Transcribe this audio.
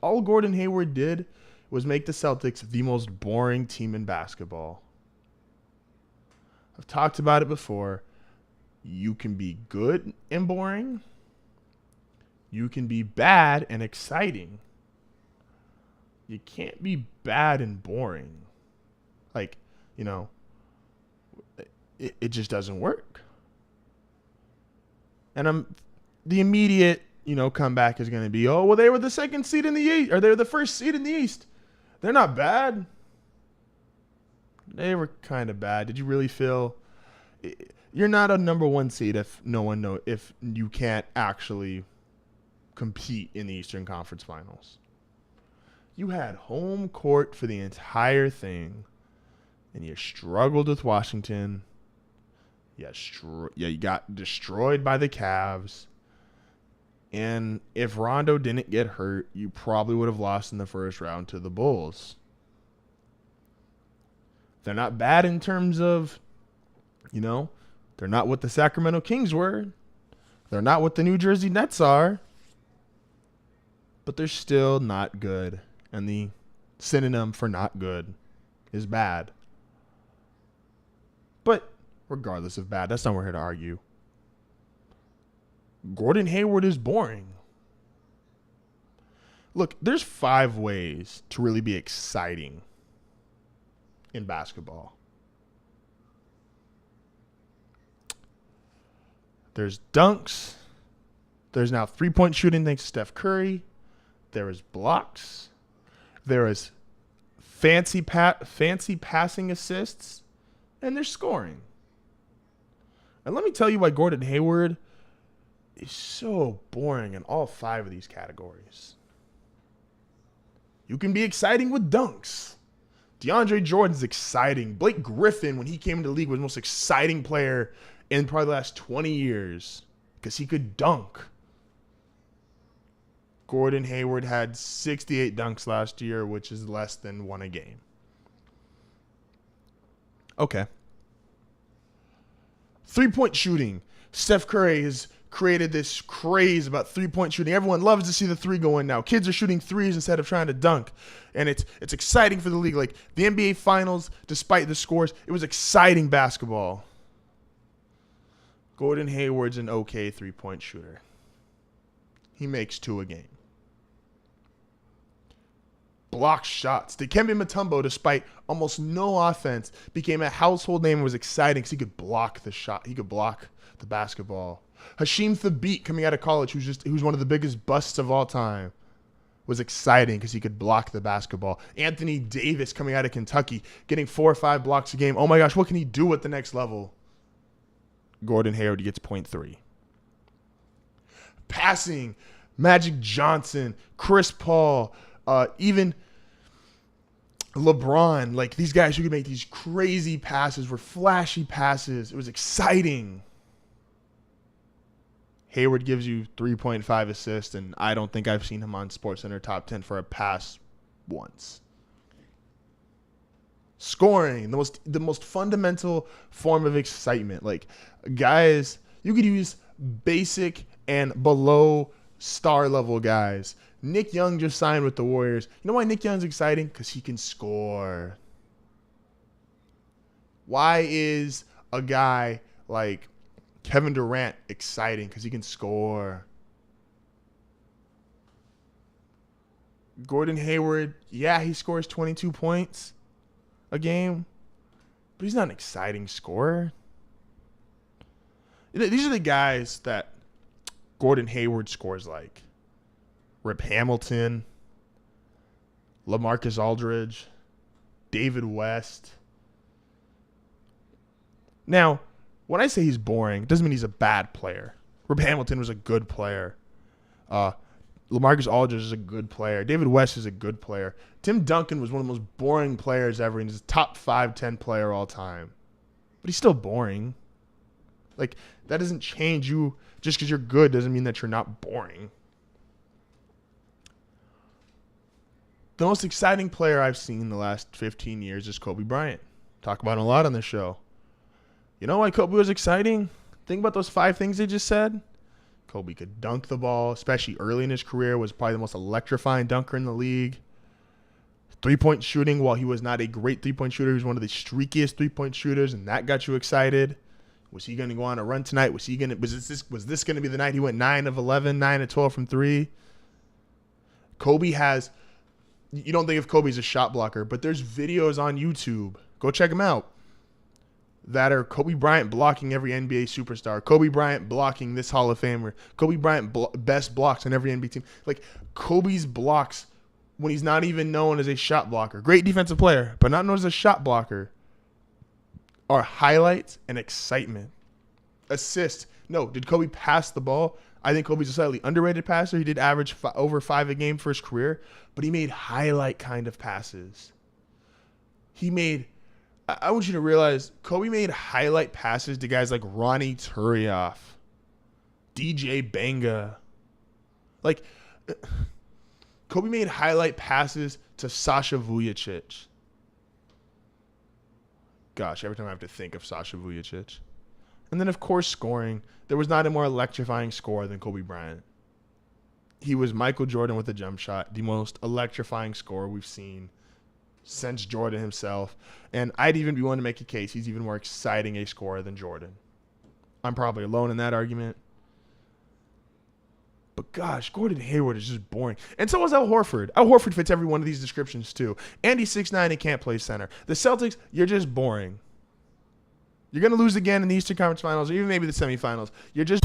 all Gordon Hayward did was make the Celtics the most boring team in basketball. I've talked about it before. You can be good and boring. You can be bad and exciting. You can't be bad and boring. Like, it just doesn't work. And the immediate, comeback is going to be, oh, well, they were the second seed in the East, or they were the first seed in the East. They're not bad. They were kind of bad. Did you really feel you're not a number one seed if if you can't actually compete in the Eastern Conference Finals? You had home court for the entire thing, and you struggled with Washington. You got destroyed by the Cavs. And if Rondo didn't get hurt, you probably would have lost in the first round to the Bulls. They're not bad in terms of, they're not what the Sacramento Kings were. They're not what the New Jersey Nets are. But they're still not good. And the synonym for not good is bad. But regardless of bad, that's not what we're here to argue. Gordon Hayward is boring. Look, there's 5 ways to really be exciting in basketball. There's dunks. There's now 3-point shooting thanks to Steph Curry. There is blocks. There is fancy passing assists. And there's scoring. And let me tell you why Gordon Hayward is so boring in all 5 of these categories. You can be exciting with dunks. DeAndre Jordan's exciting. Blake Griffin, when he came into the league, was the most exciting player in probably the last 20 years because he could dunk. Gordon Hayward had 68 dunks last year, which is less than 1 a game. Okay. 3-point shooting. Steph Curry has created this craze about 3-point shooting. Everyone loves to see the 3 go in now. Kids are shooting 3s instead of trying to dunk. And it's exciting for the league. Like the NBA Finals, despite the scores, it was exciting basketball. Gordon Hayward's an okay 3-point shooter. He makes 2 a game. Block shots. Dikembe Mutombo, despite almost no offense, became a household name and was exciting because he could block the shot. He could block the basketball. Hasheem Thabeet, coming out of college, who's one of the biggest busts of all time, was exciting because he could block the basketball. Anthony Davis, coming out of Kentucky, getting 4 or 5 blocks a game. Oh my gosh, what can he do at the next level? Gordon Hayward gets 0.3. Passing. Magic Johnson, Chris Paul, even LeBron, like these guys who could make these crazy passes, were flashy passes. It was exciting. Hayward gives you 3.5 assists, and I don't think I've seen him on SportsCenter top 10 for a pass once. Scoring, the most fundamental form of excitement. Like, guys, you could use basic and below star level guys. Nick Young just signed with the Warriors. You know why Nick Young's exciting? Because he can score. Why is a guy like Kevin Durant exciting? Because he can score. Gordon Hayward, yeah, he scores 22 points a game, but he's not an exciting scorer. These are the guys that Gordon Hayward scores like. Rip Hamilton, LaMarcus Aldridge, David West. Now, when I say he's boring, it doesn't mean he's a bad player. Rip Hamilton was a good player. LaMarcus Aldridge is a good player. David West is a good player. Tim Duncan was one of the most boring players ever, and he's a top 5, 10 player all time. But he's still boring. Like, that doesn't change you. Just because you're good doesn't mean that you're not boring. The most exciting player I've seen in the last 15 years is Kobe Bryant. Talk about him a lot on this show. You know why Kobe was exciting? Think about those 5 things I just said. Kobe could dunk the ball, especially early in his career, was probably the most electrifying dunker in the league. Three-point shooting, while he was not a great three-point shooter, he was one of the streakiest three-point shooters, and that got you excited. Was he going to go on a run tonight? Was this going to be the night he went 9 of 11, 9 of 12 from 3? Kobe has, you don't think of Kobe as a shot blocker, but there's videos on YouTube. Go check them out. That are Kobe Bryant blocking every NBA superstar. Kobe Bryant blocking this Hall of Famer. Kobe Bryant best blocks on every NBA team. Like, Kobe's blocks when he's not even known as a shot blocker. Great defensive player, but not known as a shot blocker. Are highlights and excitement. Assist. No, did Kobe pass the ball? I think Kobe's a slightly underrated passer. He did average over 5 a game for his career, but he made highlight kind of passes. I want you to realize Kobe made highlight passes to guys like Ronnie Turioff, DJ Banga. Like, Kobe made highlight passes to Sasha Vujacic. Gosh, every time I have to think of Sasha Vujacic. And then, of course, scoring. There was not a more electrifying scorer than Kobe Bryant. He was Michael Jordan with a jump shot, the most electrifying scorer we've seen since Jordan himself. And I'd even be willing to make a case he's even more exciting a scorer than Jordan. I'm probably alone in that argument. But gosh, Gordon Hayward is just boring. And so is Al Horford. Al Horford fits every one of these descriptions too. And he's 6'9" and can't play center. The Celtics, you're just boring. You're going to lose again in the Eastern Conference Finals or even maybe the semifinals. You're just...